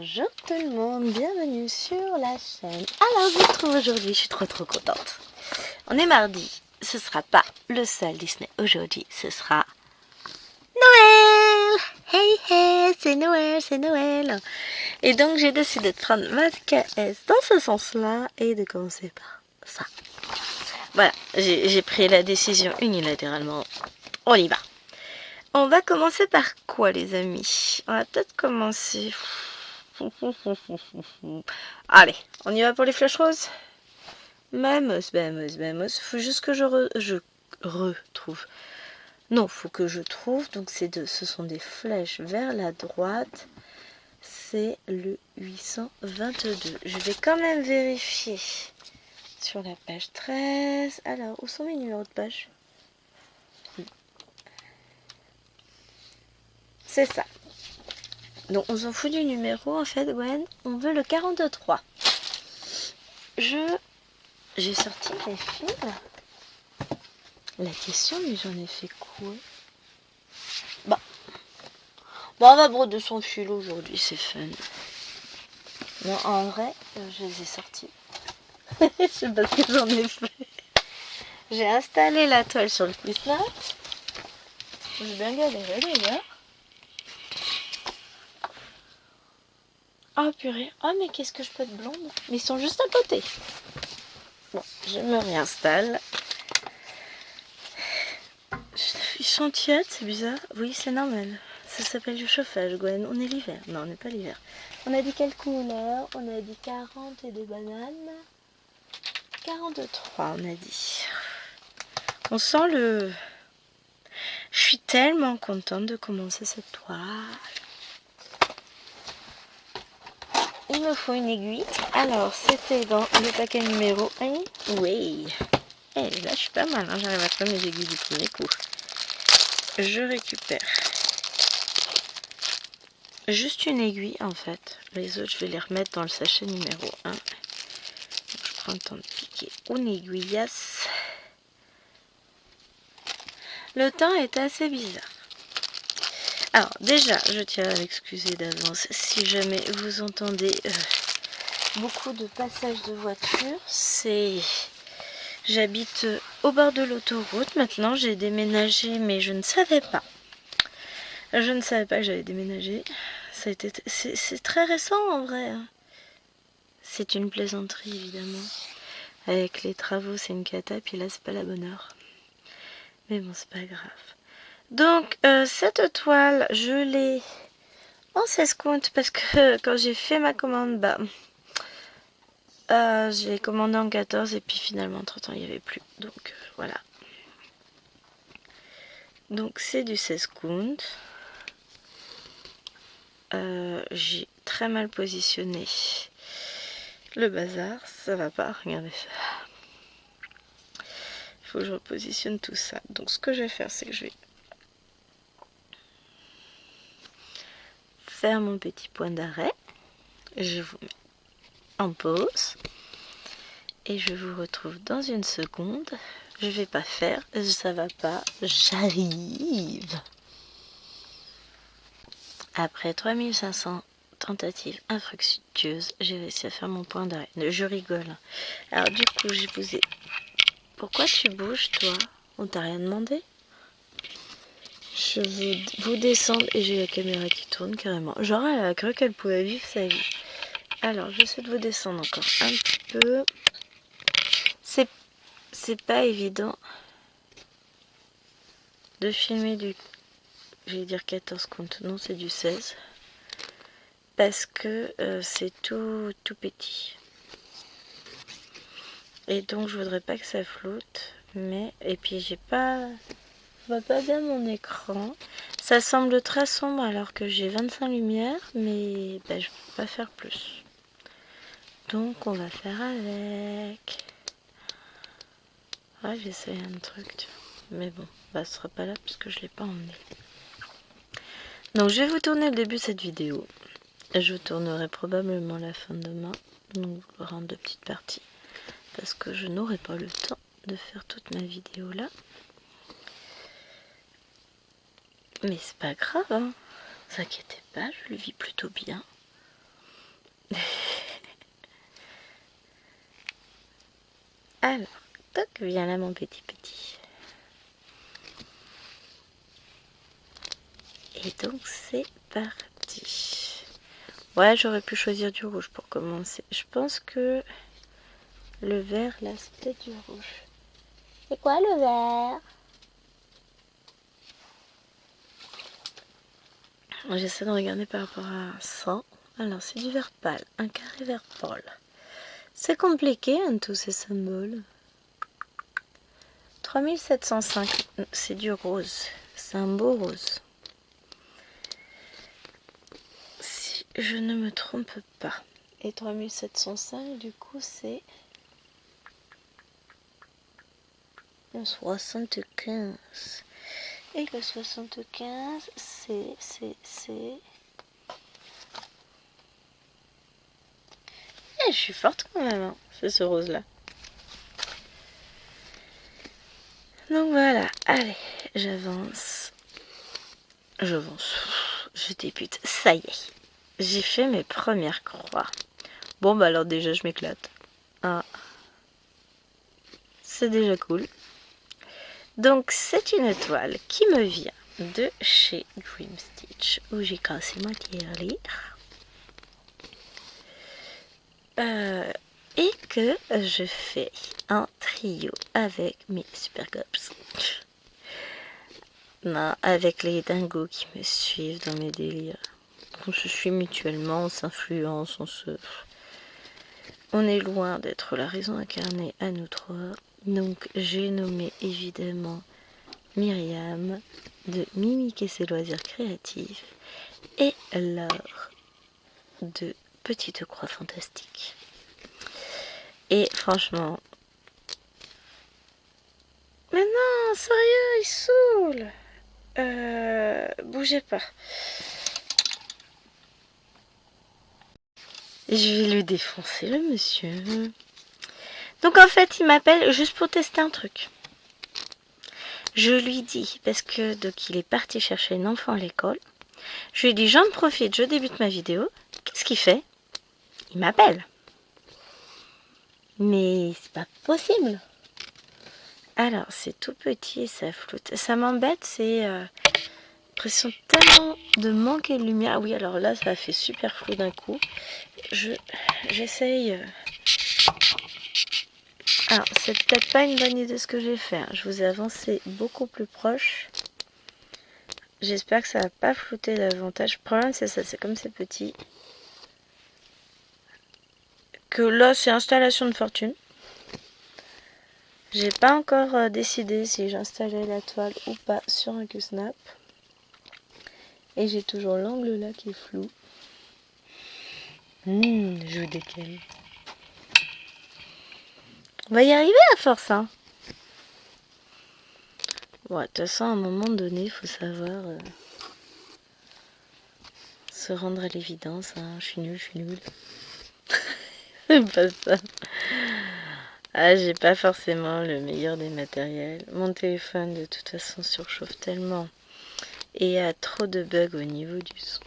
Bonjour tout le monde, bienvenue sur la chaîne. Alors je vous retrouve aujourd'hui, je suis trop contente. On est mardi, ce sera pas le seul Disney aujourd'hui, ce sera Noël. Hey hey, c'est Noël. Et donc j'ai décidé de prendre ma KS dans ce sens-là et de commencer par ça. Voilà, j'ai pris la décision unilatéralement, on y va. On va commencer par quoi les amis? On va peut-être commencer... Allez, on y va pour les flèches roses. Vamos. Faut juste que je retrouve. Non, faut que je trouve. Donc ce sont des flèches vers la droite. C'est le 822. Je vais quand même vérifier sur la page 13. Alors, où sont mes numéros de page? C'est ça. Donc on s'en fout du numéro en fait, Gwen. On veut le 43. J'ai sorti mes fils. La question, mais j'en ai fait quoi? Bon, on va broder son fil aujourd'hui, c'est fun. Non, en vrai, je les ai sortis. Je sais pas ce que j'en ai fait. J'ai installé la toile sur le coussin. J'ai bien galéré les gars. Ah purée, ah mais qu'est-ce que je peux être blonde? Mais ils sont juste à côté. Bon, je me réinstalle. Ils sont tièdes, c'est bizarre. Oui, c'est normal. Ça s'appelle du chauffage, Gwen. On est l'hiver. Non, on n'est pas l'hiver. On a dit quelle couleur? On a dit 40 et de bananes. 43, on a dit. On sent le... Je suis tellement contente de commencer cette toile. Il me faut une aiguille. Alors, c'était dans le paquet numéro 1. Oui. Et là, je suis pas mal. Hein. J'arrive à trouver mes aiguilles du premier coup. Je récupère juste une aiguille, en fait. Les autres, je vais les remettre dans le sachet numéro 1. Donc, je prends le temps de piquer une aiguillasse. Le temps est assez bizarre. Alors, déjà, je tiens à m'excuser d'avance si jamais vous entendez beaucoup de passages de voitures. J'habite au bord de l'autoroute. Maintenant, j'ai déménagé, mais je ne savais pas. Je ne savais pas que j'allais déménager. C'est très récent, en vrai. Hein. C'est une plaisanterie, évidemment. Avec les travaux, c'est une cata, puis là, c'est pas la bonne heure. Mais bon, c'est pas grave. Donc, cette toile, je l'ai en 16 comptes parce que quand j'ai fait ma commande, je l'ai commandé en 14 et puis finalement, entre-temps, il n'y avait plus. Donc, voilà. Donc, c'est du 16 comptes. J'ai très mal positionné le bazar. Ça va pas, regardez ça. Il faut que je repositionne tout ça. Donc, ce que je vais faire, c'est que je vais faire mon petit point d'arrêt. Je vous mets en pause et je vous retrouve dans une seconde. Je vais pas faire, ça va pas, j'arrive. Après 3500 tentatives infructueuses, j'ai réussi à faire mon point d'arrêt. Je rigole. Alors du coup, je vous ai... Pourquoi tu bouges toi? On t'a rien demandé? Je veux vous descendre et j'ai la caméra qui tourne carrément. Genre elle a cru qu'elle pouvait vivre sa vie. Alors j'essaie de vous descendre encore un petit peu. C'est pas évident de filmer du... Je vais dire 14 comptes. Non, c'est du 16. Parce que c'est tout petit. Et donc je voudrais pas que ça floute. Mais... Et puis j'ai pas... Je vois pas bien mon écran. Ça semble très sombre alors que j'ai 25 lumières. Mais je peux pas faire plus. Donc on va faire avec. Ouais, j'essaye un truc. Tu vois. Mais bon, ce sera pas là parce que je l'ai pas emmené. Donc je vais vous tourner le début de cette vidéo. Je tournerai probablement la fin demain. Donc je vous en 2 petites parties. Parce que je n'aurai pas le temps de faire toute ma vidéo là. Mais c'est pas grave, hein. Ne vous inquiétez pas, je le vis plutôt bien. Alors, toc, viens là mon petit. Et donc c'est parti. Ouais, j'aurais pu choisir du rouge pour commencer. Je pense que le vert là, c'est peut-être du rouge. C'est quoi le vert? J'essaie de regarder par rapport à ça. Alors c'est du vert pâle, un carré vert pâle. C'est compliqué hein, tous ces symboles. 3705, c'est du rose. C'est un beau rose. Si je ne me trompe pas. Et 3705, du coup, c'est 75. Et le 75, c'est... je suis forte quand même, hein. C'est ce rose-là. Donc voilà, allez, j'avance. Je débute, ça y est. J'ai fait mes premières croix. Bon bah alors déjà je m'éclate. Ah, c'est déjà cool. Donc c'est une toile qui me vient de chez Dream Stitch, où j'ai cassé ma tirelire. Et que je fais un trio avec mes super cops. Non, avec les dingos qui me suivent dans mes délires. On se suit mutuellement, on s'influence, on est loin d'être la raison incarnée à nous trois. Donc j'ai nommé évidemment Myriam de Mimique et ses loisirs créatifs et Laure de Petite Croix Fantastique. Et franchement... Mais non, sérieux, il saoule. Bougez pas. Je vais le défoncer, le monsieur. Donc en fait, il m'appelle juste pour tester un truc. Je lui dis, parce que donc il est parti chercher un enfant à l'école. Je lui dis, j'en profite, je débute ma vidéo. Qu'est-ce qu'il fait? Il m'appelle. Mais c'est pas possible. Alors, c'est tout petit et ça floute. Ça m'embête, c'est l'impression tellement de manquer de lumière. Ah oui, alors là, ça a fait super flou d'un coup. J'essaye... Alors, c'est peut-être pas une bonne idée ce que je vais faire. Je vous ai avancé beaucoup plus proche. J'espère que ça va pas flouter davantage. Le problème, c'est ça, c'est comme c'est petit. Que là, c'est installation de fortune. J'ai pas encore décidé si j'installais la toile ou pas sur un Q-Snap. Et j'ai toujours l'angle là qui est flou. Je vous décale. On va y arriver à force, hein. Bon, de toute façon, à un moment donné, il faut savoir se rendre à l'évidence. Hein. Je suis nulle. C'est pas ça. Ah, j'ai pas forcément le meilleur des matériels. Mon téléphone, de toute façon, surchauffe tellement. Et a trop de bugs au niveau du son.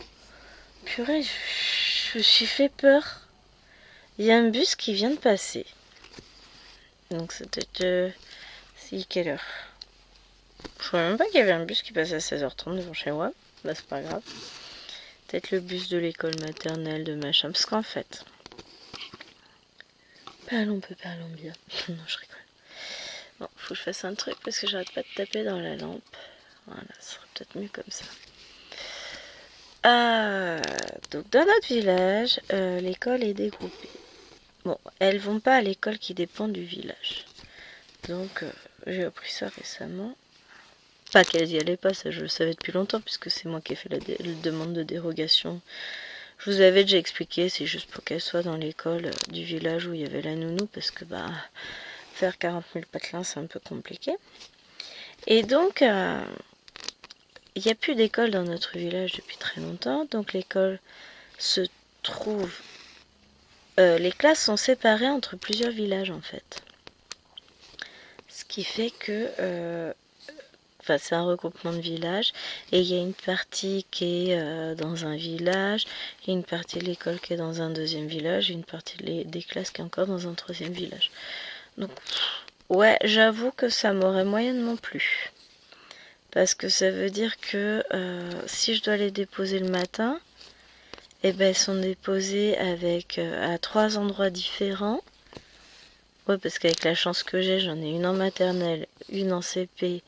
Purée, je me suis fait peur. Il y a un bus qui vient de passer. Donc c'était... C'est quelle heure? Je savais même pas qu'il y avait un bus qui passait à 16h30 devant chez moi. Bah c'est pas grave. Peut-être le bus de l'école maternelle de machin. Parce qu'en fait... Parlons bien. Non, je rigole. Bon, faut que je fasse un truc parce que j'arrête pas de taper dans la lampe. Voilà, ça serait peut-être mieux comme ça. Donc dans notre village, l'école est dégroupée. Bon, elles vont pas à l'école qui dépend du village. Donc j'ai appris ça récemment. Pas qu'elles y allaient pas, ça je le savais depuis longtemps puisque c'est moi qui ai fait la demande de dérogation. Je vous avais déjà expliqué, c'est juste pour qu'elles soient dans l'école du village où il y avait la nounou parce que bah faire 40 000 patelins c'est un peu compliqué. Et donc il n'y a plus d'école dans notre village depuis très longtemps, donc l'école se trouve... les classes sont séparées entre plusieurs villages en fait. Ce qui fait que Enfin, c'est un regroupement de villages. Et il y a une partie qui est dans un village. Il y a une partie de l'école qui est dans un deuxième village. Et une partie des classes qui est encore dans un troisième village. Donc, ouais, j'avoue que ça m'aurait moyennement plu. Parce que ça veut dire que si je dois les déposer le matin, eh ben, elles sont déposées avec, à 3 endroits différents. Ouais, parce qu'avec la chance que j'ai, j'en ai une en maternelle, une en CP,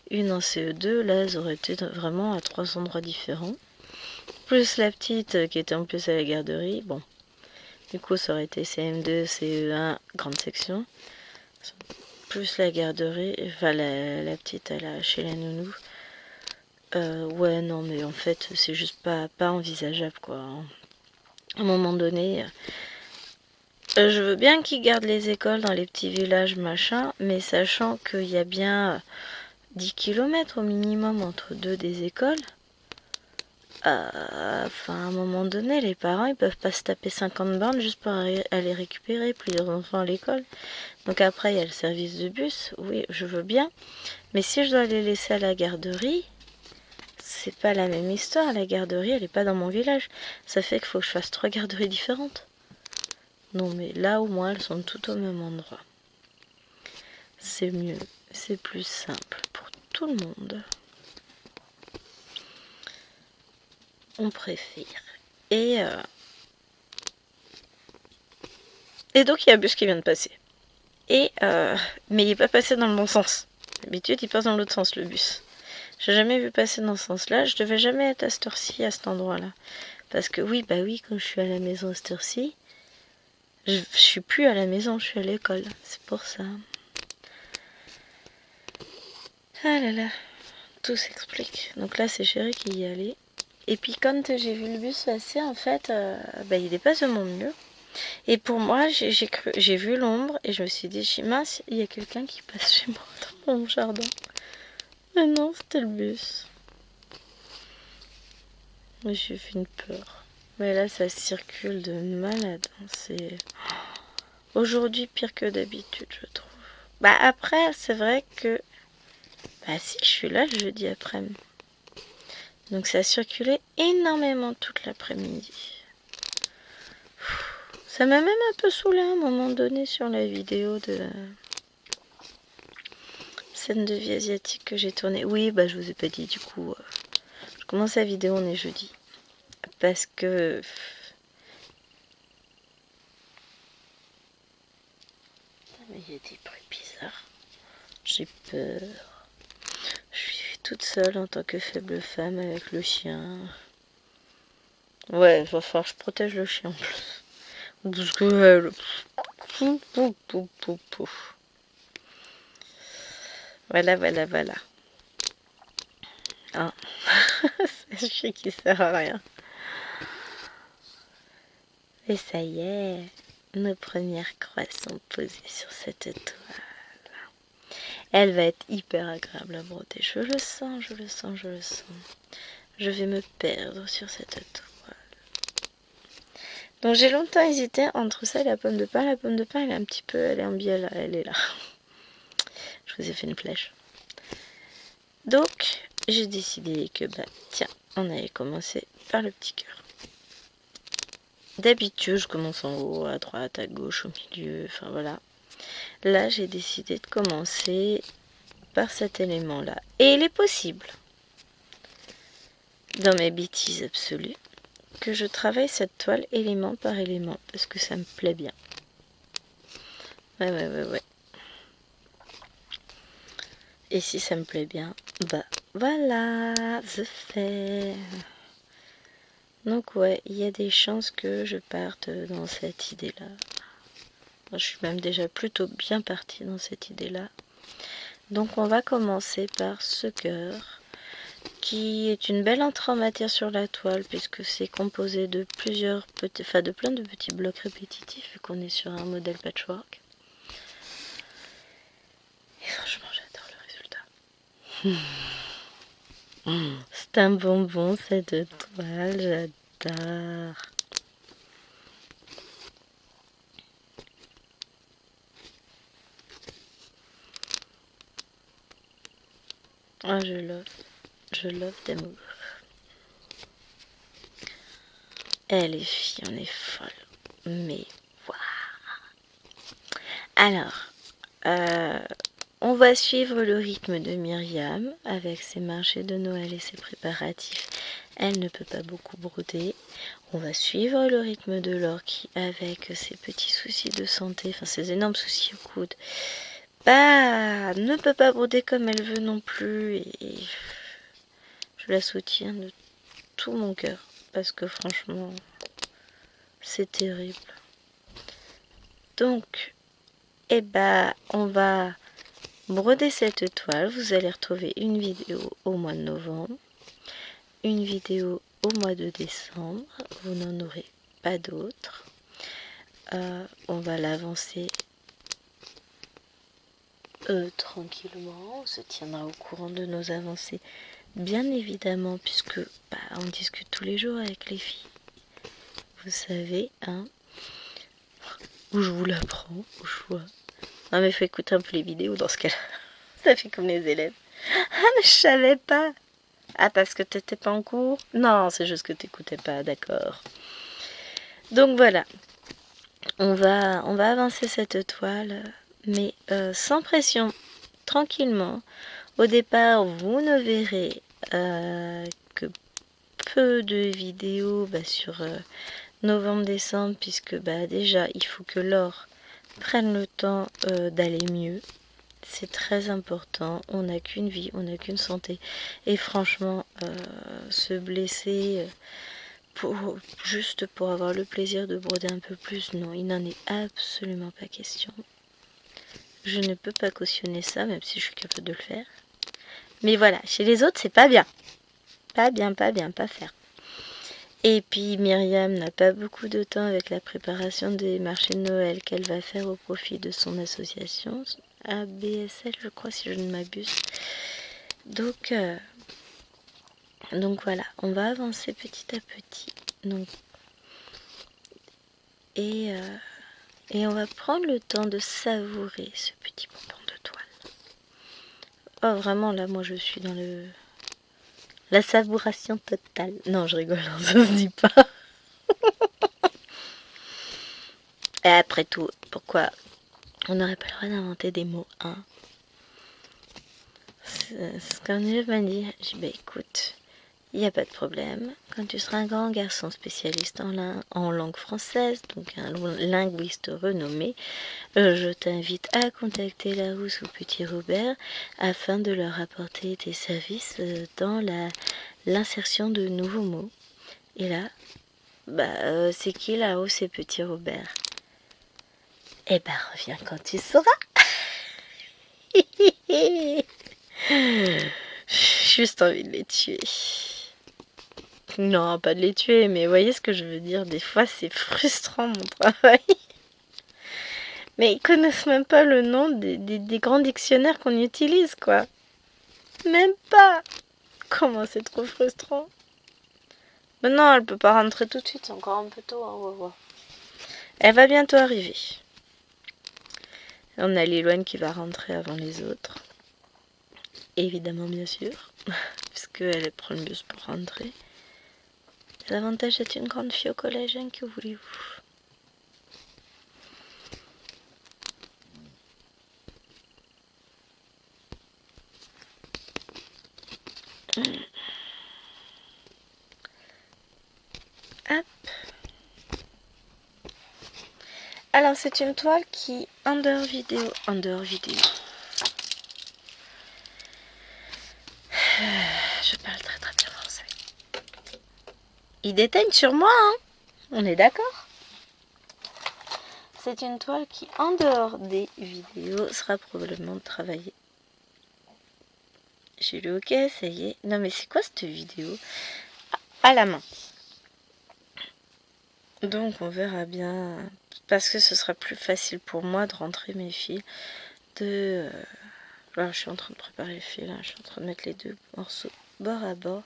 une en CE2. Là, elles auraient été vraiment à 3 endroits différents. Plus la petite qui était en plus à la garderie. Bon, du coup, ça aurait été CM2, CE1, grande section. Plus la garderie, enfin la petite chez la nounou. Ouais, non, mais en fait, c'est juste pas envisageable, quoi. À un moment donné, je veux bien qu'ils gardent les écoles dans les petits villages, machin, mais sachant qu'il y a bien 10 km au minimum entre deux des écoles. Enfin, à un moment donné, les parents, ils peuvent pas se taper 50 bornes juste pour aller récupérer plusieurs enfants à l'école. Donc après, il y a le service de bus. Oui, je veux bien. Mais si je dois les laisser à la garderie, c'est pas la même histoire. La garderie, elle est pas dans mon village. Ça fait qu'il faut que je fasse 3 garderies différentes. Non, mais là, au moins, elles sont toutes au même endroit. C'est mieux. C'est plus simple pour tout le monde. On préfère. Et donc, il y a un bus qui vient de passer. Mais il n'est pas passé dans le bon sens. D'habitude, il passe dans l'autre sens, le bus. J'ai jamais vu passer dans ce sens-là. Je devais jamais être à cette heure-ci, à cet endroit-là. Parce que oui, quand je suis à la maison à cette heure-ci, je suis plus à la maison, je suis à l'école. C'est pour ça. Ah là là, tout s'explique. Donc là, c'est Chéri qui y allait. Et puis quand j'ai vu le bus passer, en fait, il dépasse de mon mieux. Et pour moi, j'ai vu l'ombre et je me suis dit, mince, il y a quelqu'un qui passe chez moi dans mon jardin. Mais non, c'était le bus. J'ai fait une peur. Mais là, ça circule de malade. C'est aujourd'hui pire que d'habitude, je trouve. Après, c'est vrai que si, je suis là le jeudi après-midi. Donc ça a circulé énormément toute l'après-midi. Ça m'a même un peu saoulé à un moment donné sur la vidéo de scène de vie asiatique que j'ai tournée. Oui, je vous ai pas dit du coup. Je commence la vidéo, on est jeudi. Parce que... Mais il y a des bruits bizarres. J'ai peur. Je suis toute seule en tant que faible femme avec le chien. Ouais, il va falloir que je protège le chien en plus. Parce que... Voilà. Ah. C'est un chien qui sert à rien. Et ça y est, nos premières croix sont posées sur cette toile. Elle va être hyper agréable à broder. Je le sens. Je vais me perdre sur cette toile. Donc j'ai longtemps hésité entre ça et la pomme de pin. La pomme de pin, elle est un petit peu, elle est en biais, elle est là. Je vous ai fait une flèche. Donc j'ai décidé que tiens, on allait commencer par le petit cœur. D'habitude, je commence en haut, à droite, à gauche, au milieu, enfin voilà. Là, j'ai décidé de commencer par cet élément-là. Et il est possible, dans mes bêtises absolues, que je travaille cette toile élément par élément, parce que ça me plaît bien. Ouais. Et si ça me plaît bien, voilà, je fais. Donc ouais, il y a des chances que je parte dans cette idée-là. Je suis même déjà plutôt bien partie dans cette idée-là. Donc on va commencer par ce cœur, qui est une belle entrée en matière sur la toile, puisque c'est composé de de plein de petits blocs répétitifs, vu qu'on est sur un modèle patchwork. Et franchement, j'adore le résultat. C'est un bonbon, cette toile, j'adore. Ah, je love d'amour. Eh les filles, on est folles. Mais waouh. Alors, on va suivre le rythme de Myriam avec ses marchés de Noël et ses préparatifs. Elle ne peut pas beaucoup broder. On va suivre le rythme de Laure qui, avec ses petits soucis de santé, enfin ses énormes soucis au coude, bah, ne peut pas broder comme elle veut non plus. Et je la soutiens de tout mon cœur parce que franchement, c'est terrible. Donc, eh bah, on va broder cette toile. Vous allez retrouver une vidéo au mois de novembre, une vidéo au mois de décembre. Vous n'en aurez pas d'autres. On va l'avancer tranquillement. On se tiendra au courant de nos avancées, bien évidemment, puisque bah, on discute tous les jours avec les filles. Vous savez, hein, où je vous l'apprends, où je vois. Non mais faut écouter un peu les vidéos dans ce cas-là. Ça fait comme les élèves. Ah mais je savais pas. Ah parce que t'étais pas en cours? Non, c'est juste que t'écoutais pas, d'accord. Donc voilà. On va avancer cette toile, mais sans pression, tranquillement. Au départ, vous ne verrez que peu de vidéos sur novembre-décembre, puisque bah, déjà, il faut que Laure prenne le temps d'aller mieux. C'est très important. On n'a qu'une vie, on n'a qu'une santé. Et franchement, se blesser juste pour avoir le plaisir de broder un peu plus, non, il n'en est absolument pas question. Je ne peux pas cautionner ça, même si je suis capable de le faire. Mais voilà, chez les autres, c'est pas bien. Pas bien, pas faire. Et puis Myriam n'a pas beaucoup de temps avec la préparation des marchés de Noël qu'elle va faire au profit de son association, ABSL, je crois, si je ne m'abuse. Donc voilà, on va avancer petit à petit. Donc, et on va prendre le temps de savourer ce petit bonbon de toile. Oh, vraiment, là, moi, je suis dans la savouration totale. Non, je rigole, ça se dit pas. Et après tout, pourquoi on n'aurait pas le droit d'inventer des mots, hein? C'est comme je m'a dit. J'ai dit, bah écoute, il n'y a pas de problème. Quand tu seras un grand garçon spécialiste en langue française, donc un linguiste renommé, je t'invite à contacter Larousse ou Petit Robert afin de leur apporter tes services dans l'insertion de nouveaux mots. Et là, bah, c'est qui Larousse et Petit Robert? Eh ben, reviens quand tu sauras. Juste envie de les tuer. Non, pas de les tuer, mais voyez ce que je veux dire. Des fois, c'est frustrant mon travail. Mais ils connaissent même pas le nom des grands dictionnaires qu'on utilise, quoi. Même pas. Comment c'est trop frustrant. Mais non, elle peut pas rentrer tout de suite, c'est encore un peu tôt, hein, on va voir. Elle va bientôt arriver. On a Liloine qui va rentrer avant les autres. Évidemment, bien sûr. Puisqu'elle prend le bus pour rentrer. L'avantage d'être une grande fille au collège, hein, que voulez-vous? Hop. Alors c'est une toile qui en dehors vidéo. Je parle très très bien français. Il déteigne sur moi, hein. On est d'accord? C'est une toile qui en dehors des vidéos sera probablement travaillée. J'ai lu ok, ça y est. Non mais c'est quoi cette vidéo? À la main. Donc on verra bien, parce que ce sera plus facile pour moi de rentrer mes fils. Là, je suis en train de préparer les fils, là. Je suis en train de mettre les deux morceaux bord à bord.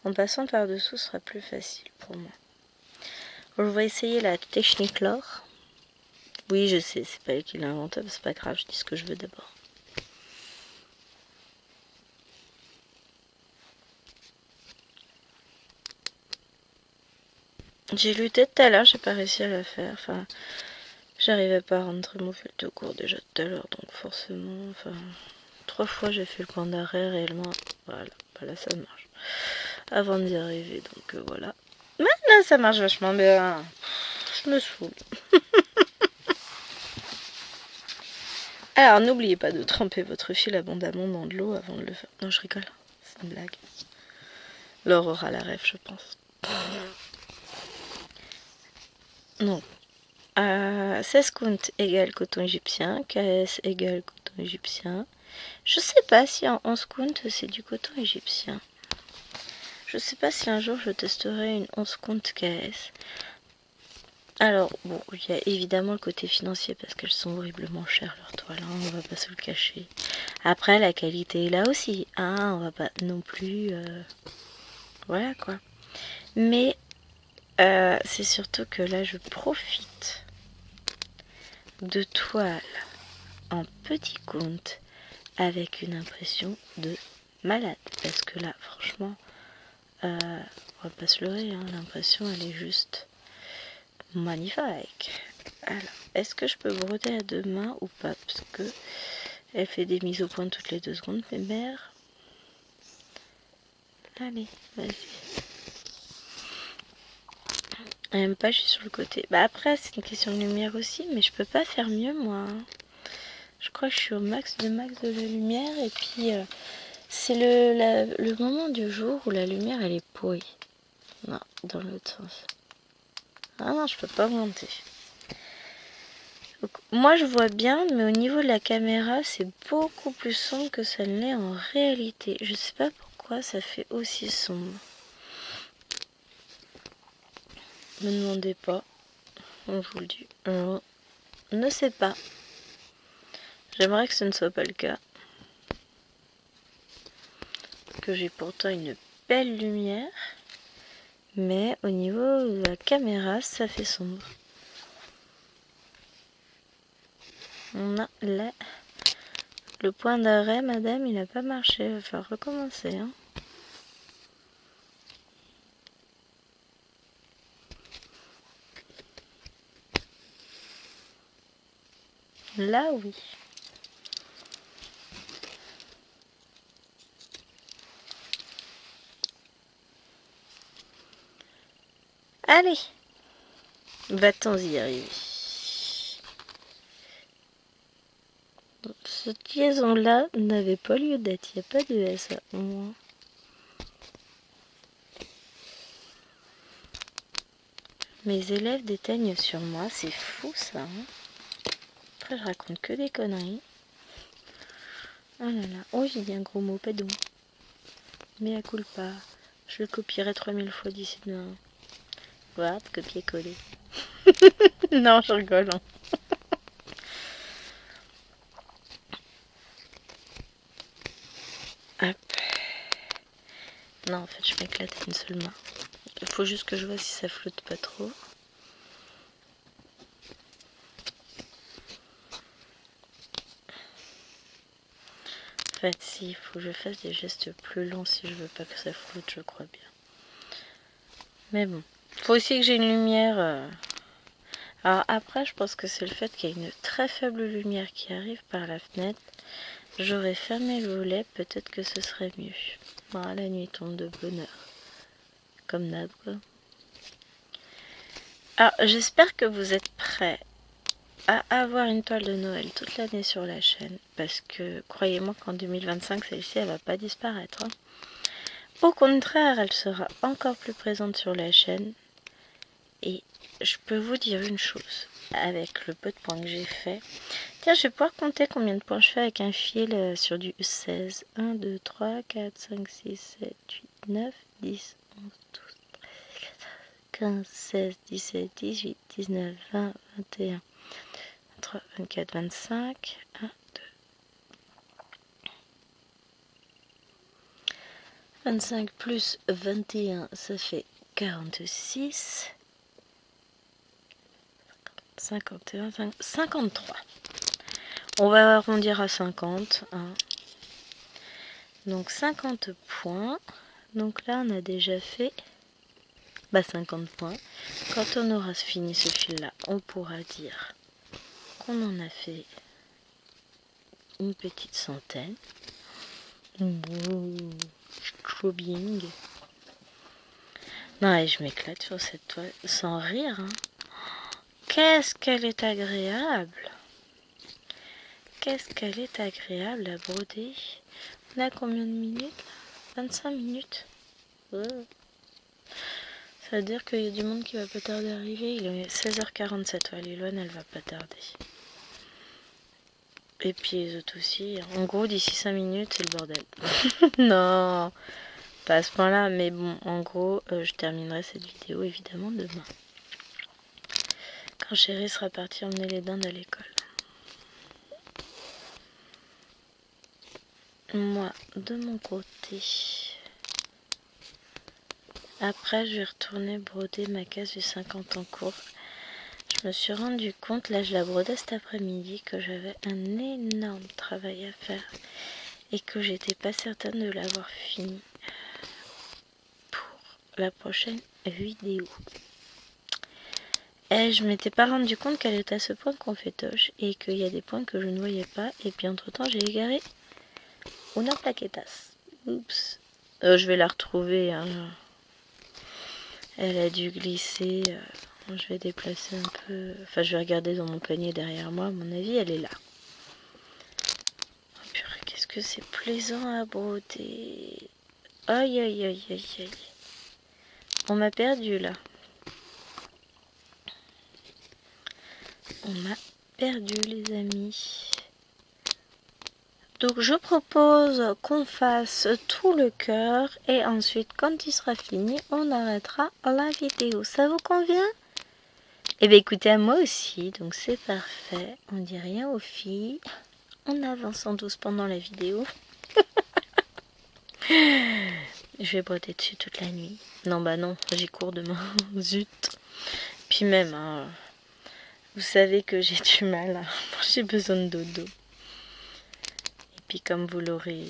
En passant par dessous, ce sera plus facile pour moi. Je vais essayer la technique Laure. Oui, je sais, c'est pas elle qui l'a inventé, mais c'est pas grave, je dis ce que je veux d'abord. J'ai lutté tout à l'heure, j'ai pas réussi à la faire. Enfin, j'arrivais pas à rentrer mon fil de cours déjà tout à l'heure, donc forcément, enfin, 3 fois j'ai fait le point d'arrêt réellement. Voilà, bah là ça marche. Avant d'y arriver, donc voilà. Maintenant ça marche vachement bien. Je me saoule. Alors n'oubliez pas de tremper votre fil abondamment dans de l'eau avant de le faire. Non, je rigole, c'est une blague. Laure aura la rêve, je pense. Non. 16 count égale coton égyptien, KS égale coton égyptien. Je sais pas si en 11 count c'est du coton égyptien. Je sais pas si un jour je testerai une 11 count KS. Alors, bon, il y a évidemment le côté financier parce qu'elles sont horriblement chères leurs toiles, hein, on va pas se le cacher. Après, la qualité est là aussi, hein, on va pas non plus... voilà quoi. Mais c'est surtout que là, je profite de toiles en petit compte avec une impression de malade. Parce que là, franchement, on va pas se leurrer, hein, l'impression elle est juste magnifique. Alors, est-ce que je peux broder à 2 mains ou pas? Parce que elle fait des mises au point toutes les 2 secondes, mes mères. Allez, vas-y. Même pas, je suis sur le côté. Bah après, c'est une question de lumière aussi, mais je peux pas faire mieux, moi. Je crois que je suis au max de la lumière, et puis c'est le moment du jour où la lumière, elle est pourrie. Non, dans l'autre sens. Ah non, je peux pas monter. Donc, moi, je vois bien, mais au niveau de la caméra, c'est beaucoup plus sombre que ça ne l'est en réalité. Je sais pas pourquoi ça fait aussi sombre. Me demandez pas. Je vous le dis. Je ne sais pas. J'aimerais que ce ne soit pas le cas. Que j'ai pourtant une belle lumière. Mais au niveau de la caméra, ça fait sombre. On a là... Le point d'arrêt, madame, il n'a pas marché. Il va falloir recommencer. Hein. Là, oui. Allez, va-t-on y arriver. Cette liaison-là n'avait pas lieu d'être. Il n'y a pas de S à moi. Mes élèves déteignent sur moi. C'est fou, ça. Hein. Après, je raconte que des conneries. Oh là là. Oh, j'ai dit un gros mot, pardon. Mais à culpa. Je le copierai 3000 fois d'ici demain. Voilà, copier-coller. Non, je rigole. Hein. Hop. Non, en fait, je m'éclate à une seule main. Il faut juste que je vois si ça flotte pas trop. En fait, si, il faut que je fasse des gestes plus lents si je veux pas que ça flotte, je crois bien. Mais bon. Il faut aussi que j'ai une lumière... Alors après, je pense que c'est le fait qu'il y a une très faible lumière qui arrive par la fenêtre. J'aurais fermé le volet, peut-être que ce serait mieux. Voilà, la nuit tombe de bonne heure. Comme d'hab, quoi. Alors, j'espère que vous êtes prêts à avoir une toile de Noël toute l'année sur la chaîne. Parce que, croyez-moi qu'en 2025, celle-ci, elle va pas disparaître. Hein. Au contraire, elle sera encore plus présente sur la chaîne. Et je peux vous dire une chose, avec le peu de points que j'ai fait. Tiens, je vais pouvoir compter combien de points je fais avec un fil sur du 16. 1, 2, 3, 4, 5, 6, 7, 8, 9, 10, 11, 12, 15, 16, 17, 18, 19, 20, 21, 23, 24, 25. 1, 2. 25 plus 21, ça fait 46. 51, 53. On va arrondir à 50. Hein. Donc 50 points. Donc là, on a déjà fait Bah 50 points. Quand on aura fini ce fil-là, on pourra dire qu'on en a fait une petite centaine. Strobing. Non, et je m'éclate sur cette toile, sans rire. Hein. Qu'est-ce qu'elle est agréable! Qu'est-ce qu'elle est agréable à broder! On a combien de minutes là? 25 minutes. Oh. Ça veut dire qu'il y a du monde qui va pas tarder à arriver. Il est 16h47. Ouais, Liloine, elle va pas tarder. Et puis les autres aussi. En gros, d'ici 5 minutes, c'est le bordel. Non, pas à ce point-là. Mais bon, en gros, je terminerai cette vidéo évidemment demain. Quand Chéri sera parti emmener les dindes à l'école. Moi, de mon côté... Après, je vais retourner broder ma case du 50 en cours. Je me suis rendu compte, là je la brodais cet après-midi, que j'avais un énorme travail à faire et que j'étais pas certaine de l'avoir fini pour la prochaine vidéo. Et je m'étais pas rendu compte qu'elle était à ce point qu'on fait toche et qu'il y a des points que je ne voyais pas. Et puis entre temps, j'ai égaré una plaquetas. Oups. Je vais la retrouver. Hein. Elle a dû glisser. Je vais déplacer un peu. Enfin, je vais regarder dans mon panier derrière moi. À mon avis, elle est là. Oh, purée, qu'est-ce que c'est plaisant à broder. Aïe, aïe, aïe, aïe, aïe. On m'a perdu là. On m'a perdu, les amis. Donc, je propose qu'on fasse tout le cœur. Et ensuite, quand il sera fini, on arrêtera la vidéo. Ça vous convient ? Eh bien écoutez, à moi aussi, donc c'est parfait. On dit rien aux filles. On avance en douce pendant la vidéo. Je vais broder dessus toute la nuit. Non bah non, j'ai cours demain. Zut. Puis même, hein, vous savez que j'ai du mal. Hein. J'ai besoin de dodo. Et puis comme vous l'aurez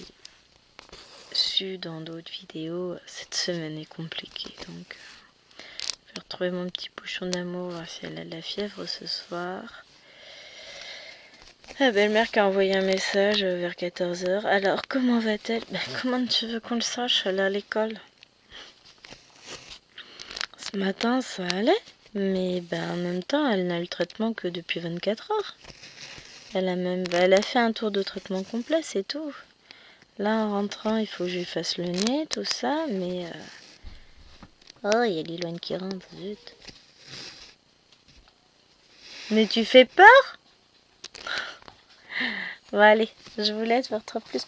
su dans d'autres vidéos, cette semaine est compliquée. Donc... Je vais retrouver mon petit bouchon d'amour, voir si elle a de la fièvre ce soir. La belle-mère qui a envoyé un message vers 14h. Alors, comment va-t-elle? Comment tu veux qu'on le sache? Elle est à l'école. Ce matin, ça allait. Mais en même temps, elle n'a eu le traitement que depuis 24 heures. Elle a fait un tour de traitement complet, c'est tout. Là, en rentrant, il faut que je lui fasse le nez, tout ça. Mais... Oh, il y a Liloine qui rentre, zut. Mais tu fais peur? Bon allez, je vous laisse votre plus.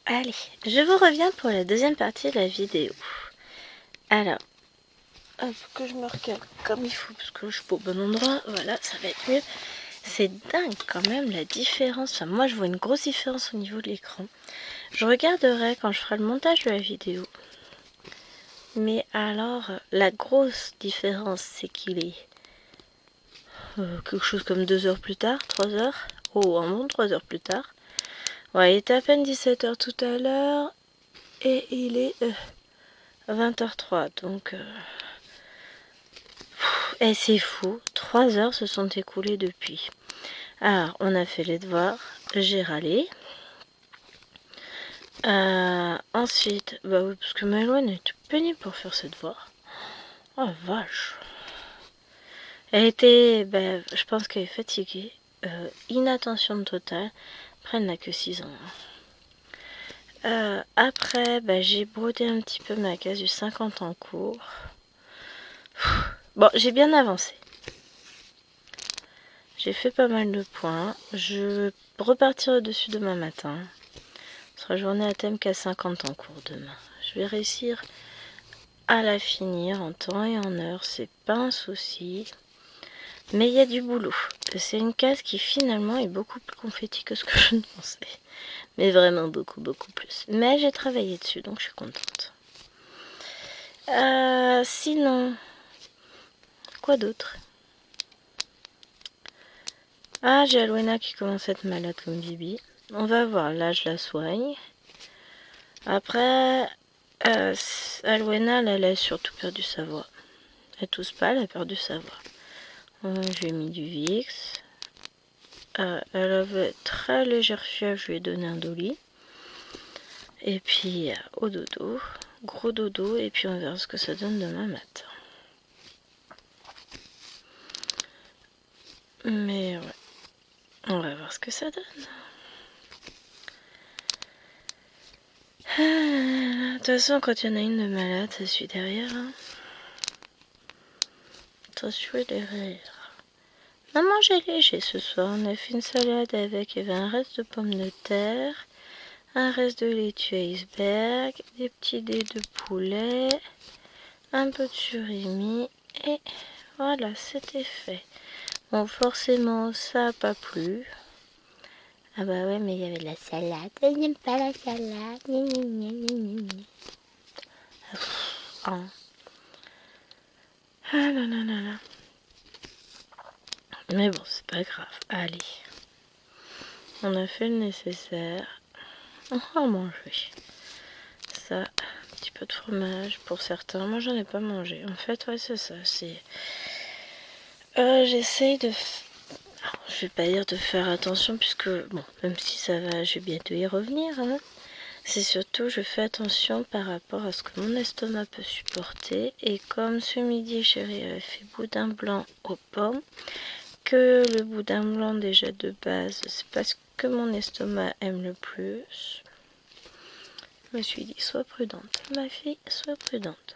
Allez, je vous reviens pour la deuxième partie de la vidéo. Alors, hop, que je me recale comme il faut, parce que je suis pas au bon endroit. Voilà, ça va être mieux. C'est dingue quand même la différence. Enfin, moi, je vois une grosse différence au niveau de l'écran. Je regarderai quand je ferai le montage de la vidéo. Mais alors, la grosse différence, c'est qu'il est quelque chose comme 2 heures plus tard, 3 heures. Oh, un bon 3 heures plus tard. Ouais, il était à peine 17h tout à l'heure. Et il est 20h03. Donc, et c'est fou. 3 heures se sont écoulées depuis. Alors, on a fait les devoirs. J'ai râlé. Ensuite, bah oui, parce que Maëloine est toute pénible pour faire ses devoirs. Oh vache. Elle était, je pense qu'elle est fatiguée. Inattention totale. Après, elle n'a que 6 ans. Après, j'ai brodé un petit peu ma case du 50 en cours. Bon, j'ai bien avancé. J'ai fait pas mal de points. Je repartirai dessus demain matin. Ce sera journée à thème qu'à 50 en cours demain. Je vais réussir à la finir en temps et en heure. C'est pas un souci. Mais il y a du boulot. C'est une case qui finalement est beaucoup plus confetti que ce que je ne pensais. Mais vraiment beaucoup plus. Mais j'ai travaillé dessus, donc je suis contente. Sinon, quoi d'autre? Ah, j'ai Alwena qui commence à être malade comme Bibi. On va voir, là je la soigne. Après, Alwena, elle a surtout perdu sa voix. Elle tousse pas, elle a perdu sa voix. Je lui ai mis du Vicks. Elle avait très légère fièvre, je lui ai donné un Dolly. Et puis au dodo, gros dodo, et puis on verra ce que ça donne demain matin. Mais ouais, on va voir ce que ça donne. De toute façon, quand il y en a une de malade, ça suit derrière. Hein. Ça suit derrière. On a mangé léger ce soir. On a fait une salade avec, il y avait un reste de pommes de terre, un reste de laitue iceberg, des petits dés de poulet, un peu de surimi, et voilà, c'était fait. Bon, forcément, ça n'a pas plu. Ah bah ouais, mais il y avait de la salade. Elle n'aime pas la salade. Ah là là là là. Mais bon, c'est pas grave. Allez. On a fait le nécessaire. On va manger. Ça, un petit peu de fromage pour certains. Moi, j'en ai pas mangé. En fait, ouais, c'est ça. C'est... j'essaye de... Alors, je vais pas dire de faire attention puisque, bon, même si ça va, je vais bientôt y revenir, hein. C'est surtout, je fais attention par rapport à ce que mon estomac peut supporter. Et comme ce midi, chérie avait fait boudin blanc aux pommes, que le boudin blanc déjà de base, c'est pas ce que mon estomac aime le plus. Je me suis dit, sois prudente. Ma fille, sois prudente.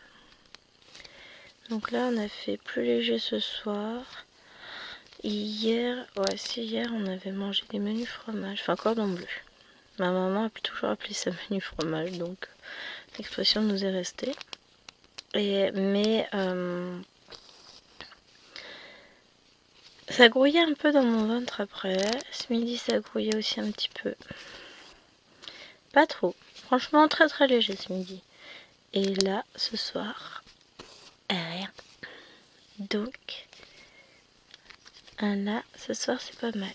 Donc là, on a fait plus léger ce soir. Hier, ouais, si hier, on avait mangé des menus fromage, enfin cordon bleu. Ma maman a toujours appelé ça menu fromage, donc l'expression nous est restée. Mais ça grouillait un peu dans mon ventre après. Ce midi, ça grouillait aussi un petit peu. Pas trop. Franchement, très très léger ce midi. Et là, ce soir, rien. Donc, là, ce soir, c'est pas mal.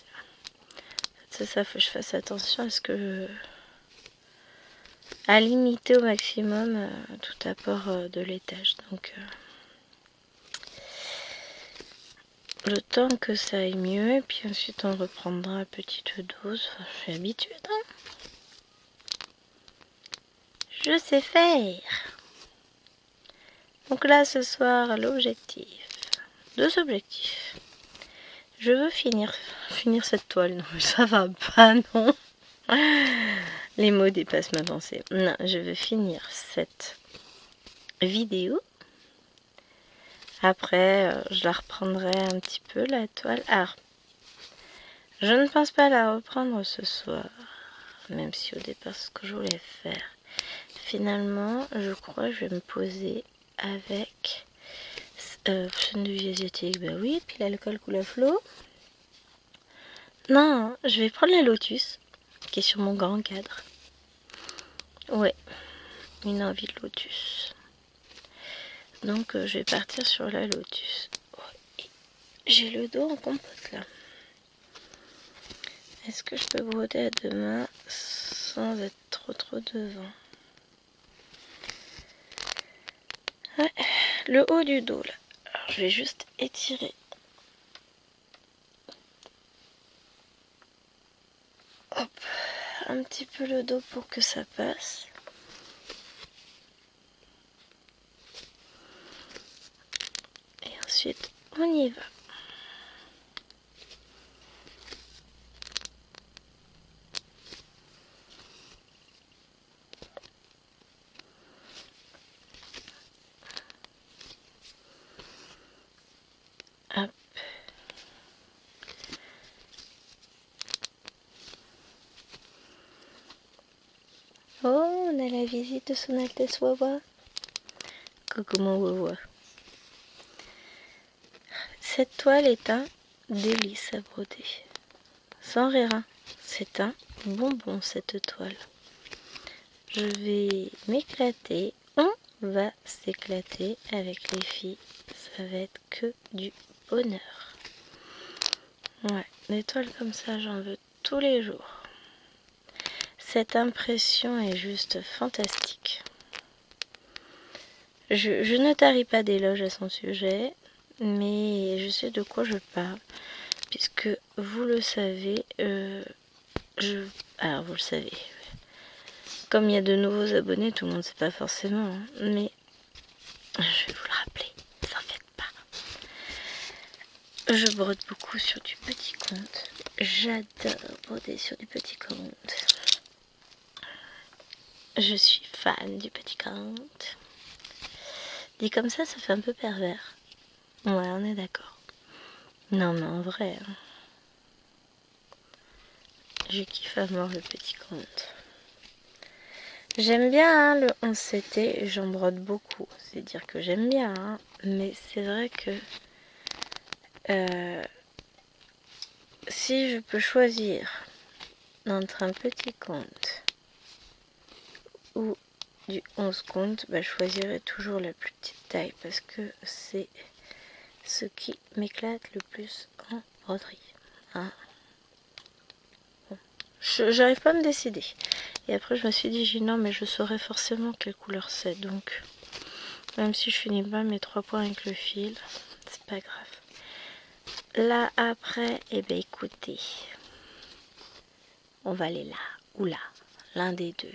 C'est ça, faut que je fasse attention à ce que à limiter au maximum tout apport de laitage. Donc, le temps que ça aille mieux, et puis ensuite on reprendra à petite dose. Enfin, je suis habituée, hein. Je sais faire. Donc là, ce soir, l'objectif. 2 objectifs. Je veux finir cette toile. Non, ça va pas, non. Les mots dépassent ma pensée. Non, je veux finir cette vidéo. Après, je la reprendrai un petit peu, la toile. Alors, je ne pense pas la reprendre ce soir. Même si au départ, c'est ce que je voulais faire. Finalement, je crois que je vais me poser avec chaîne de vie asiatique. Bah oui, puis l'alcool coule à flot. Non, je vais prendre la Lotus, qui est sur mon grand cadre. Ouais, une envie de Lotus. Donc, je vais partir sur la Lotus. Ouais. J'ai le dos en compote, là. Est-ce que je peux broder à deux mains sans être trop devant? Ouais, le haut du dos, là. Alors, je vais juste étirer. Hop, un petit peu le dos pour que ça passe. Et ensuite, on y va. Hop. Oh, on a la visite de son Altesse Wawa. Coucou mon Wawa. Cette toile est un délice à broder. Sans rire, hein. C'est un bonbon cette toile. Je vais m'éclater. On va s'éclater avec les filles. Ça va être que du bonheur. Ouais, des toiles comme ça, j'en veux tous les jours. Cette impression est juste fantastique. Je ne tarie pas d'éloges à son sujet, mais je sais de quoi je parle, puisque vous le savez, alors vous le savez, comme il y a de nouveaux abonnés, tout le monde ne sait pas forcément, hein, mais je vais vous le rappeler, ne vous en faites pas. Je brode beaucoup sur du petit compte, j'adore broder sur du petit compte. Je suis fan du petit compte. Dit comme ça fait un peu pervers. Ouais, on est d'accord. Non, mais en vrai, hein, je kiffe à mort le petit compte. J'aime bien hein, le 11CT, j'en brode beaucoup. C'est dire que j'aime bien, hein, mais c'est vrai que si je peux choisir entre un petit compte ou du 11 compte, bah, je choisirais toujours la plus petite taille parce que c'est ce qui m'éclate le plus en broderie. Hein. Bon. J'arrive pas à me décider. Et après je me suis dit non mais je saurais forcément quelle couleur c'est, donc même si je finis pas mes 3 points avec le fil, c'est pas grave. Là après, eh ben écoutez, on va aller là ou là, l'un des deux.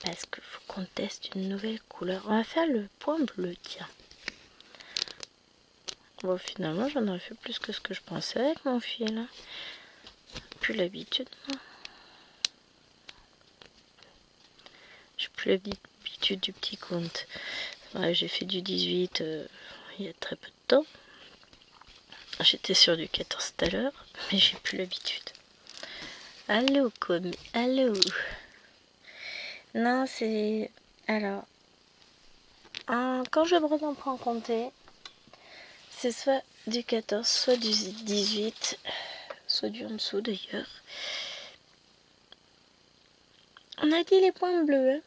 Parce qu'il faut qu'on teste une nouvelle couleur. On va faire le point bleu, tiens. Bon, finalement, j'en aurais fait plus que ce que je pensais avec mon fil. Plus l'habitude, non. J'ai plus l'habitude du petit compte. Ouais, j'ai fait du 18 il y a très peu de temps. J'étais sur du 14 tout à l'heure, mais j'ai plus l'habitude. Allô, commis, allô. Non, c'est... Alors, quand je brode en point compté, c'est soit du 14, soit du 18, soit du en dessous d'ailleurs. On a dit les points bleus. Hein.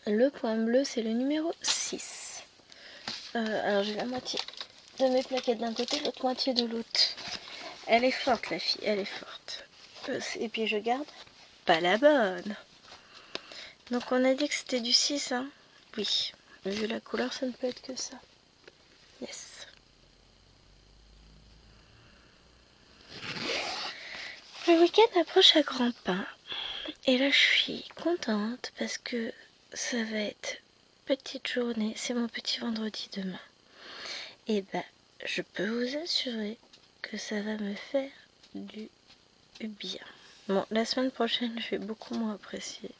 Le point bleu, c'est le numéro 6. Alors, j'ai la moitié de mes plaquettes d'un côté, l'autre moitié de l'autre. Elle est forte, la fille, elle est forte. Et puis, je garde pas la bonne. Donc, on a dit que c'était du 6, hein. Oui. Vu la couleur, ça ne peut être que ça. Yes. Le week-end approche à grands pas. Et là, je suis contente parce que ça va être petite journée. C'est mon petit vendredi demain. Et bah, je peux vous assurer que ça va me faire du bien. Bon, la semaine prochaine, je vais beaucoup moins apprécier.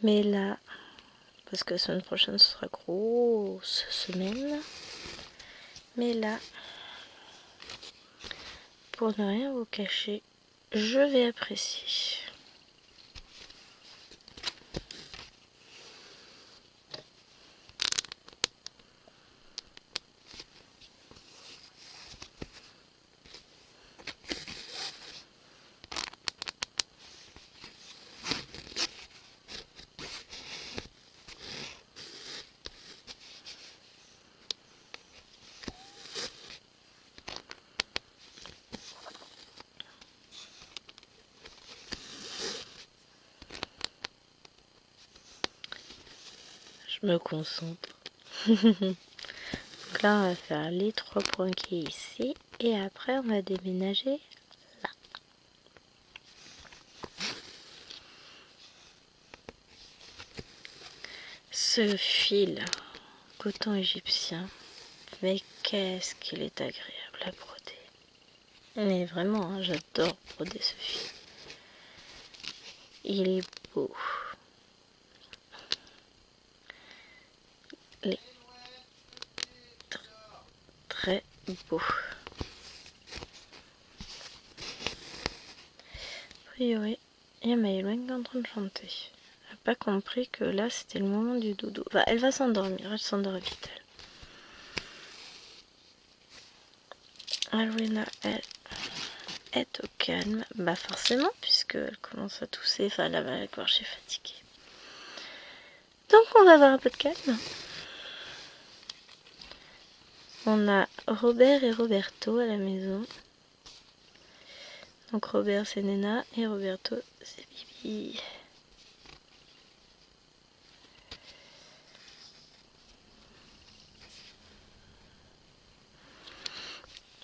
Mais là, parce que la semaine prochaine, ce sera grosse semaine. Mais là, pour ne rien vous cacher, je vais apprécier. Je me concentre. Donc là, on va faire les 3 points qui est ici. Et après, on va déménager là. Ce fil coton égyptien, mais qu'est-ce qu'il est agréable à broder. Mais vraiment, hein, j'adore broder ce fil. Il est beau. Il est très beau. A priori, il y a Maëloine qui est en train de chanter. Elle n'a pas compris que là, c'était le moment du dodo. Enfin, elle va s'endormir, elle s'endort vite. Alwina, elle est au calme. Bah forcément, puisqu'elle commence à tousser. Enfin, elle va la gorge est fatiguée. Donc, on va avoir un peu de calme. On a Robert et Roberto à la maison. Donc Robert c'est Nena et Roberto c'est Bibi.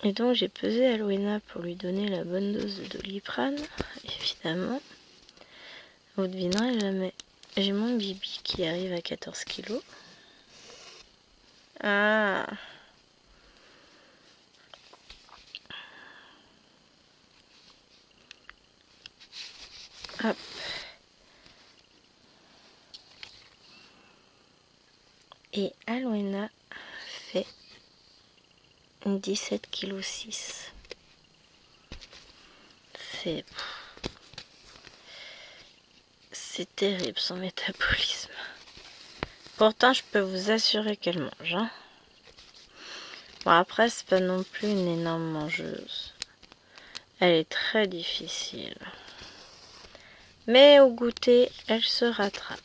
Et donc j'ai pesé Alwena pour lui donner la bonne dose de Doliprane, évidemment. Vous devinerez jamais. J'ai mon Bibi qui arrive à 14 kilos. Ah. Hop. Et Alwena fait 17,6 kg. C'est terrible son métabolisme. Pourtant, je peux vous assurer qu'elle mange. Hein. Bon, après, c'est pas non plus une énorme mangeuse. Elle est très difficile. Mais au goûter, elle se rattrape.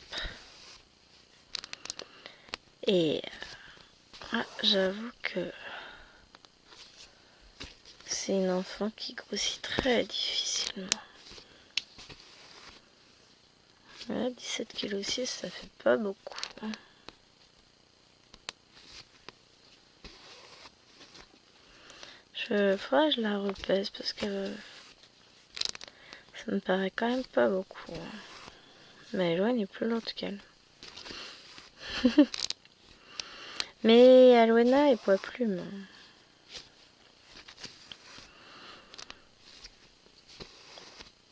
Et j'avoue que c'est une enfant qui grossit très difficilement. Là, 17,6 kg, ça fait pas beaucoup. Hein. Faudrait que je la repèse parce que ça me paraît quand même pas beaucoup. Hein. Mais Alwena est plus lourde qu'elle. Mais Alwena est poids plume.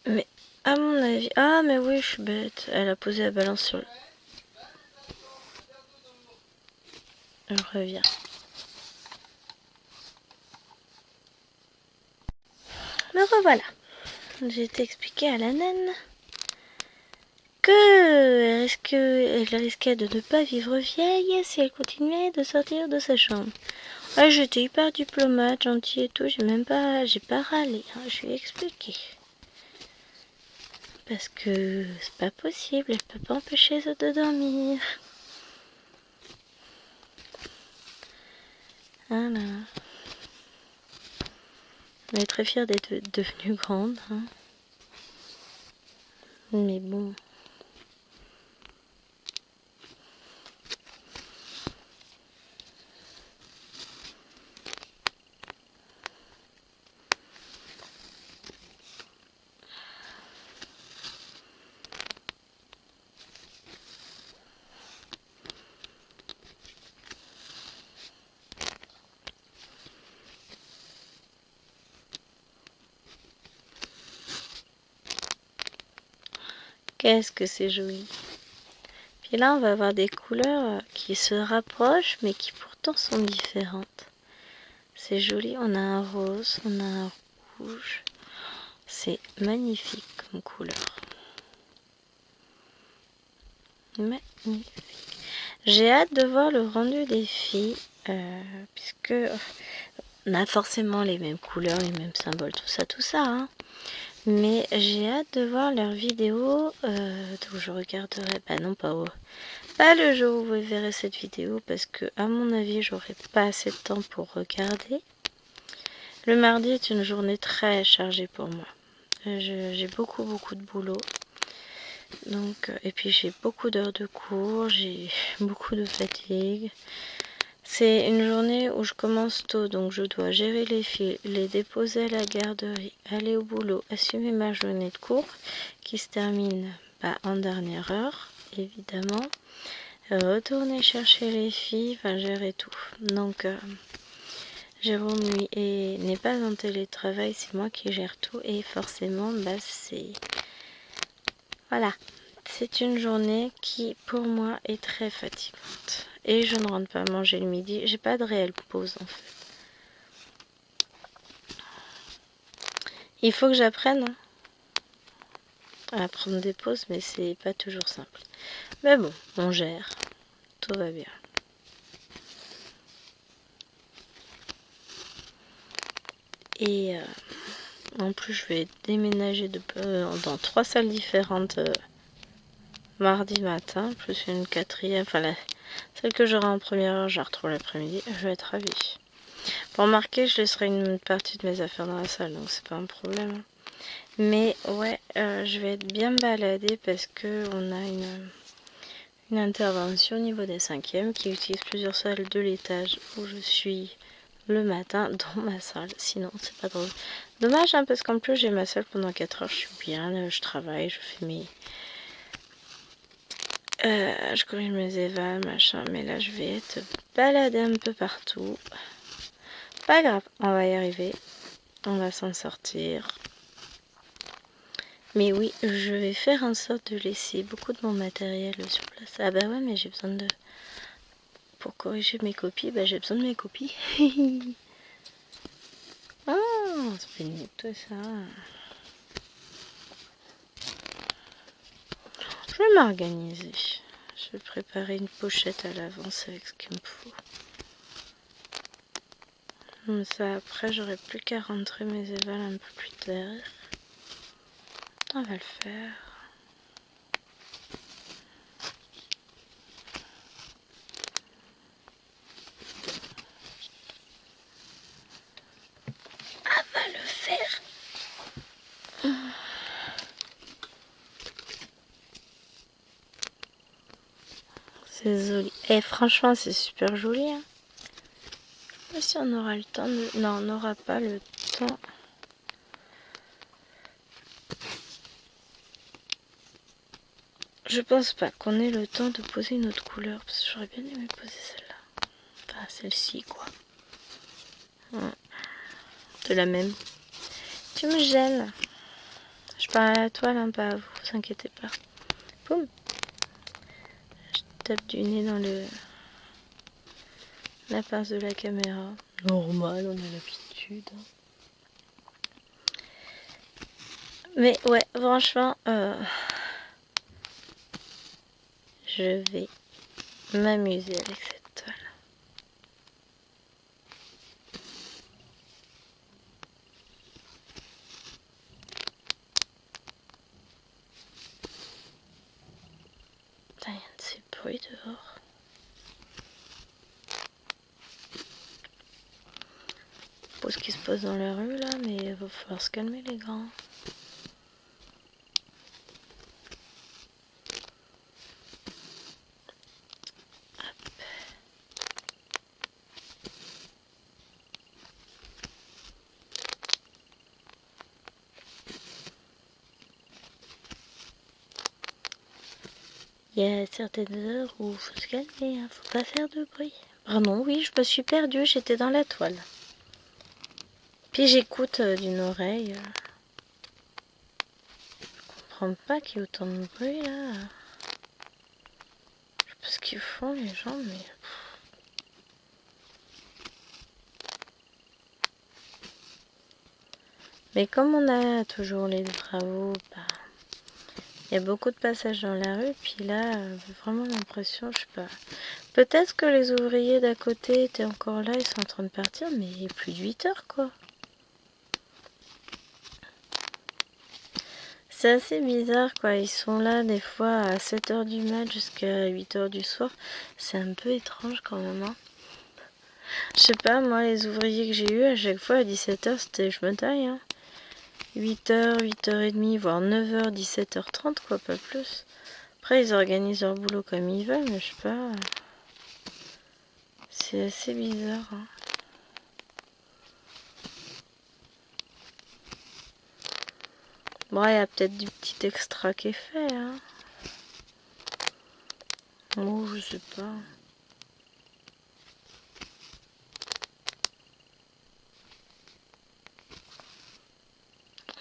Mais à mon avis... Ah mais oui, je suis bête. Elle a posé la balance sur le... Elle revient. Me revoilà. J'ai été expliqué à la naine que elle risquait de ne pas vivre vieille si elle continuait de sortir de sa chambre. Ouais, j'étais hyper diplomate, gentille et tout, j'ai pas râlé, hein, je lui ai expliqué. Parce que c'est pas possible, elle peut pas empêcher ça de dormir. Voilà. Elle est très fière d'être devenue grande, hein. Mais bon. Qu'est-ce que c'est joli. Puis là, on va avoir des couleurs qui se rapprochent, mais qui pourtant sont différentes. C'est joli. On a un rose, on a un rouge. C'est magnifique comme couleur. Magnifique. J'ai hâte de voir le rendu des filles, puisque on a forcément les mêmes couleurs, les mêmes symboles, tout ça, hein. Mais j'ai hâte de voir leurs vidéos, donc je regarderai, non pas le jour où vous verrez cette vidéo, parce que à mon avis j'aurai pas assez de temps pour regarder. Le mardi est une journée très chargée pour moi. J'ai beaucoup de boulot. Donc, et puis j'ai beaucoup d'heures de cours, j'ai beaucoup de fatigue. C'est une journée où je commence tôt, donc je dois gérer les filles, les déposer à la garderie, aller au boulot, assumer ma journée de cours qui se termine en dernière heure, évidemment. Retourner chercher les filles, gérer tout. Donc, Jérôme, lui, n'est pas en télétravail, c'est moi qui gère tout et forcément, c'est... Voilà. C'est une journée qui, pour moi, est très fatigante. Et je ne rentre pas manger le midi. J'ai pas de réelle pause, en fait. Il faut que j'apprenne à prendre des pauses, mais c'est pas toujours simple. Mais bon, on gère. Tout va bien. Et en plus, je vais déménager dans 3 salles différentes mardi matin, plus une quatrième, celle que j'aurai en première heure, je la retrouve l'après-midi. Je vais être ravie. Pour remarquer, je laisserai une partie de mes affaires dans la salle, donc c'est pas un problème. Mais ouais, je vais être bien baladée parce que on a une intervention au niveau des 5e qui utilise plusieurs salles de l'étage où je suis le matin dans ma salle. Sinon, c'est pas drôle. Dommage, hein, parce qu'en plus, j'ai ma salle pendant 4 heures. Je suis bien, je travaille, je fais mes. Je corrige mes évals, machin. Mais là, je vais être baladée un peu partout. Pas grave, on va y arriver. On va s'en sortir. Mais oui, je vais faire en sorte de laisser beaucoup de mon matériel sur place. Ah bah ouais, mais j'ai besoin de... Pour corriger mes copies, bah j'ai besoin de mes copies. Ah, c'est pénible tout ça. Je vais m'organiser. Je vais préparer une pochette à l'avance avec ce qu'il me faut. Comme ça, après, j'aurai plus qu'à rentrer mes évals un peu plus tard. On va le faire. On va le faire. C'est joli. Et franchement, c'est super joli. Hein. Je sais pas si on aura le temps de... Non, on n'aura pas le temps. Je pense pas qu'on ait le temps de poser une autre couleur. Parce que j'aurais bien aimé poser celle-là. Enfin, celle-ci, quoi. Ouais. De la même. Tu me gênes. Je parle à la toile, hein, pas à vous. Vous inquiétez pas. Boum. Je tape du nez dans la pince de la caméra. Normal, on a l'habitude. Mais ouais, franchement, je vais m'amuser avec cette toile. Putain, il y a de ces bruits dehors. Pour ce qui se passe dans la rue là, mais il va falloir se calmer les grands. Il y a certaines heures où il faut se calmer, hein, faut pas faire de bruit. Vraiment, oui, je me suis perdue, j'étais dans la toile. Puis j'écoute d'une oreille. Je comprends pas qu'il y ait autant de bruit là. Je sais pas ce qu'ils font les gens, mais... Mais comme on a toujours les travaux, bah... Il y a beaucoup de passages dans la rue, puis là, j'ai vraiment l'impression, je sais pas. Peut-être que les ouvriers d'à côté étaient encore là, ils sont en train de partir, mais il est plus de 8 heures, quoi. C'est assez bizarre, quoi. Ils sont là, des fois, à 7 heures du mat jusqu'à 8 heures du soir. C'est un peu étrange, quand même, hein. Je sais pas, moi, les ouvriers que j'ai eus, à chaque fois, à 17 heures, c'était je me taille, hein. 8 heures, 8h30, voire 9 heures, 17h30, quoi, pas plus. Après, ils organisent leur boulot comme ils veulent, mais je sais pas. C'est assez bizarre. Hein. Bon, il y a peut-être du petit extra qui est fait. Hein. Oh, je sais pas.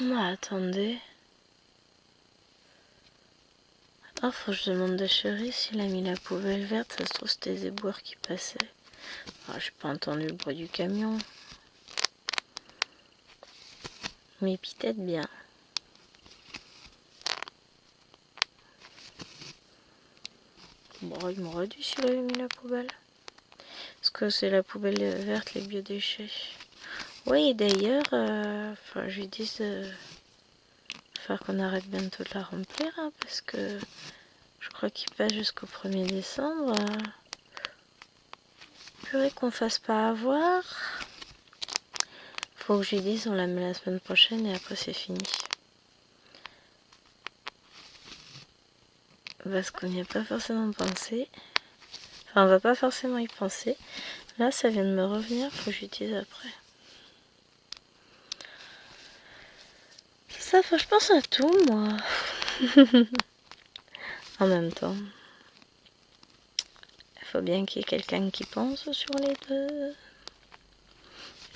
Ah, attendez. Ah, faut que je demande à Chéri s'il a mis la poubelle verte. Ça se trouve, c'était des éboueurs qui passaient. Ah, j'ai pas entendu le bruit du camion. Mais peut-être bien. Bon, il m'aurait dit s'il avait mis la poubelle. Parce que c'est la poubelle verte, les biodéchets. Oui, d'ailleurs, je lui dis de faire qu'on arrête bientôt de la remplir, hein, parce que je crois qu'il passe jusqu'au 1er décembre. Purée qu'on fasse pas avoir. Faut que je lui dise, on la met la semaine prochaine et après c'est fini. Parce qu'on n'y a pas forcément pensé. Enfin, on va pas forcément y penser. Là, ça vient de me revenir, faut que je lui dise après. C'est ça, faut que je pense à tout, moi. En même temps. Il faut bien qu'il y ait quelqu'un qui pense sur les deux.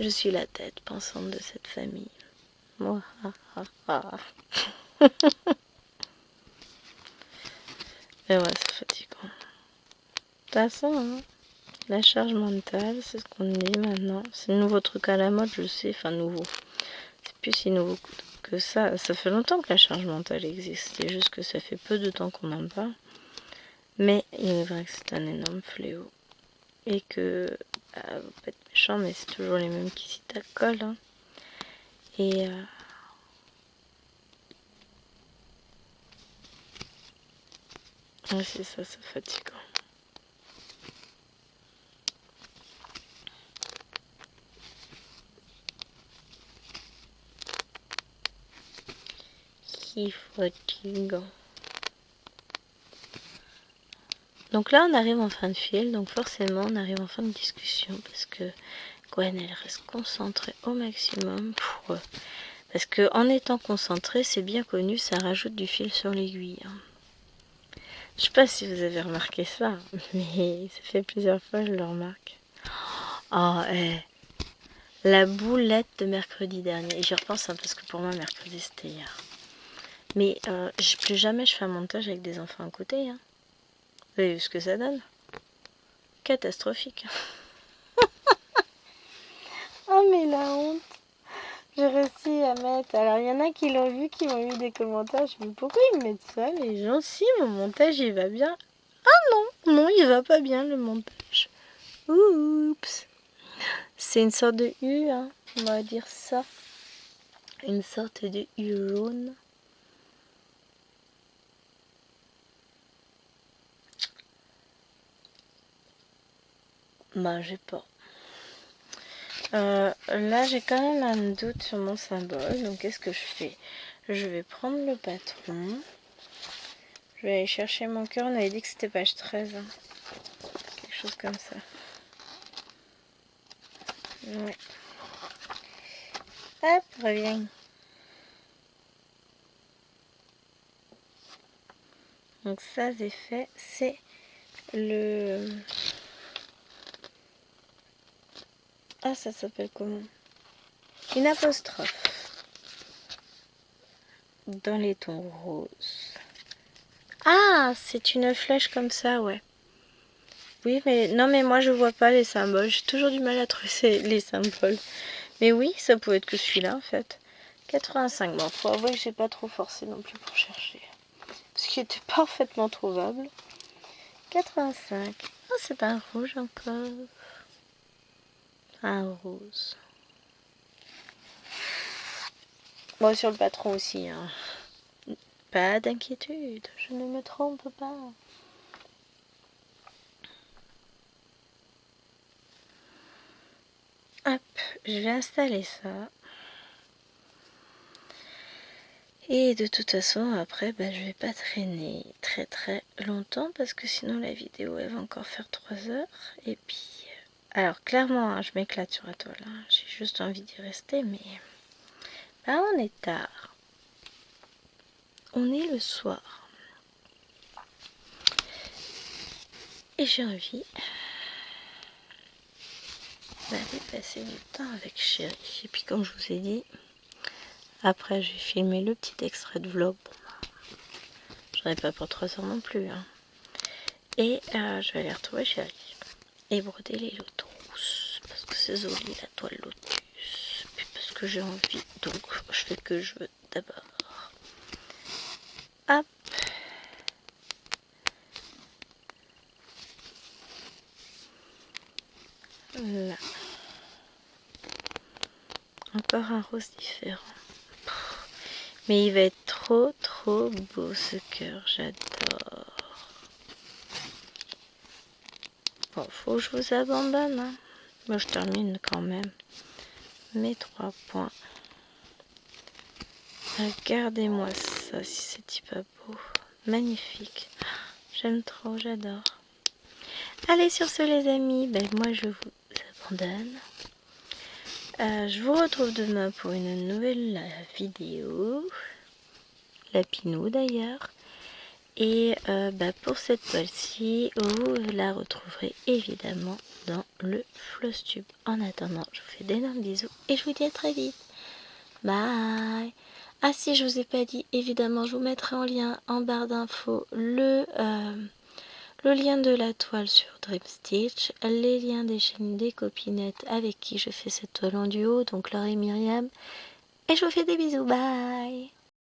Je suis la tête pensante de cette famille. Moi, Mais ouais, c'est fatigant. De toute façon, hein, la charge mentale, c'est ce qu'on dit maintenant. C'est le nouveau truc à la mode, je sais. Enfin, nouveau. C'est plus si nouveau que ça. Ça fait longtemps que la charge mentale existe. C'est juste que ça fait peu de temps qu'on en parle. Mais il est vrai que c'est un énorme fléau. Et que, vous pas être méchant, mais c'est toujours les mêmes qui s'y t'accolent. Hein. Et ouais, c'est ça, c'est fatigant. Qui fatigant. Donc là, on arrive en fin de fil, donc forcément, on arrive en fin de discussion parce que Gwen, elle reste concentrée au maximum. Parce que en étant concentrée, c'est bien connu, ça rajoute du fil sur l'aiguille. Hein. Je sais pas si vous avez remarqué ça, mais ça fait plusieurs fois que je le remarque. Oh, la boulette de mercredi dernier. J'y repense hein, parce que pour moi, mercredi, c'était hier. Mais plus jamais je fais un montage avec des enfants à côté. Hein. Vous avez vu ce que ça donne? Catastrophique. Oh mais la honte. J'ai réussi à mettre... Alors il y en a qui l'ont vu, qui m'ont mis des commentaires. Je me dis pourquoi ils mettent ça les gens? Si mon montage il va bien. Ah non, non il va pas bien le montage. Oups. C'est une sorte de U, hein, on va dire ça. Une sorte de U jaune. Bah j'ai pas. Là j'ai quand même un doute sur mon symbole. Donc qu'est-ce que je fais? Je vais prendre le patron. Je vais aller chercher mon cœur. On avait dit que c'était page 13. Hein. Quelque chose comme ça. Ouais. Hop, reviens. Donc ça c'est fait. C'est le... Ah ça s'appelle comment? Une apostrophe. Dans les tons roses. Ah, c'est une flèche comme ça, ouais. Oui, mais non, mais moi je vois pas les symboles. J'ai toujours du mal à trouver les symboles. Mais oui, ça pouvait être que celui-là en fait. 85. Bon, faut avouer que j'ai pas trop forcé non plus pour chercher. Parce qu'il était parfaitement trouvable. 85. Ah, c'est pas un rouge encore. Un rose. Bon, sur le patron aussi, hein. Pas d'inquiétude, je ne me trompe pas. Hop, je vais installer ça. Et de toute façon, après, bah, je vais pas traîner très longtemps parce que sinon la vidéo elle va encore faire 3 heures. Et puis, alors clairement, hein, je m'éclate sur la toile. Hein. J'ai juste envie d'y rester, mais là on est tard. On est le soir. Et j'ai envie d'aller passer du temps avec chérie. Et puis comme je vous ai dit, après je vais filmer le petit extrait de vlog. Bon, j'en ai pas pour 3 heures non plus. Hein. Et je vais aller retrouver chérie. Et broder les lotos. Parce que c'est joli la toile lotus. Puis parce que j'ai envie. Donc je fais que je veux d'abord. Hop. Là. Encore un rose différent. Mais il va être trop beau ce cœur. J'adore. Bon, faut que je vous abandonne. Hein. Moi je termine quand même. mes 3 points. Regardez-moi ça, si c'est pas beau. Magnifique. J'aime trop, j'adore. Allez, sur ce les amis, ben, moi je vous abandonne. Je vous retrouve demain pour une nouvelle vidéo. Lapinou d'ailleurs. Et pour cette toile-ci, vous la retrouverez évidemment dans le Flosstube. En attendant, je vous fais d'énormes bisous et je vous dis à très vite. Bye. Ah si, je vous ai pas dit, évidemment, je vous mettrai en lien en barre d'infos le lien de la toile sur Dream Stitch, les liens des chaînes des copinettes avec qui je fais cette toile en duo, donc Laure et Myriam. Et je vous fais des bisous, bye.